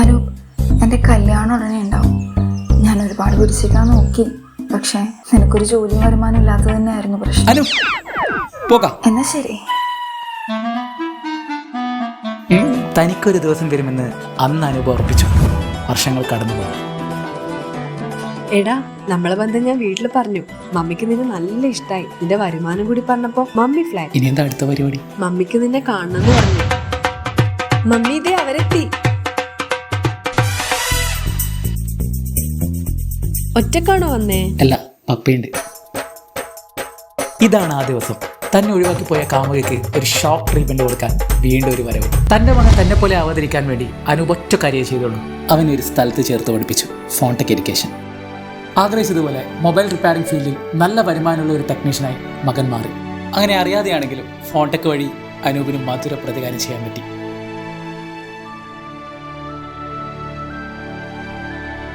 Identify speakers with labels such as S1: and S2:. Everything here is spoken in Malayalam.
S1: അനൂപ്, എൻ്റെ കല്യാണം ഉടനെ ഉണ്ടാവും. ഞാൻ ഒരുപാട് പിടിച്ചിരിക്കാൻ നോക്കി, പക്ഷേ നിനക്കൊരു ജോലിയും വരുമാനം ഇല്ലാത്തത് തന്നെയായിരുന്നു പ്രശ്നം.
S2: എന്നാ ശരി.
S3: തനിക്കൊരു ദിവസം വരുമെന്ന് അന്ന് അനൂപ് ഉറപ്പിച്ചു. വർഷങ്ങൾ കടന്നുപോയി.
S4: എടാ, നമ്മളെ ബന്ധം ഞാൻ വീട്ടിൽ പറഞ്ഞു. മമ്മിക്ക് നിന്നെ നല്ല ഇഷ്ടായി. നിന്റെ വരുമാനം കൂടി പറഞ്ഞപ്പോ മമ്മി ഫ്ലാറ്റ്.
S3: ഇനി എന്താ അടുത്ത പരിപാടി?
S4: മമ്മിക്ക് നിന്നെ കാണണമെന്ന് പറഞ്ഞു. മമ്മി ഇതേ അവരെത്തി. ഒറ്റക്കാണോ വന്നേ?
S3: അല്ല, പപ്പയുണ്ട്. ഇതാണ് ആ ദിവസം. തന്നെ ഒഴിവാക്കി പോയ കാമുകയ്ക്ക് ഒരു ഷോക്ക് ട്രീറ്റ്മെന്റ് കൊടുക്കാൻ വീണ്ടും ഒരു വരവ്. തന്റെ മകൻ തന്നെ പോലെ അവതരിക്കാൻ വേണ്ടി അനൂപ് ഒറ്റ കാര്യം ചെയ്തോളൂ. അവനെ ഒരു സ്ഥലത്ത് ചേർത്ത് പഠിപ്പിച്ചു, ഫോൺടെക് എഡ്യൂക്കേഷൻ. ആഗ്രഹിച്ചതുപോലെ മൊബൈൽ റിപ്പയറിംഗ് ഫീൽഡിൽ നല്ല വരുമാനമുള്ള ഒരു ടെക്നീഷ്യനായി മകൻ മാറി. അങ്ങനെ അറിയാതെയാണെങ്കിലും ഫോൺടെക് വഴി അനൂപിന് മധുര പ്രതികാരം ചെയ്യാൻ പറ്റി.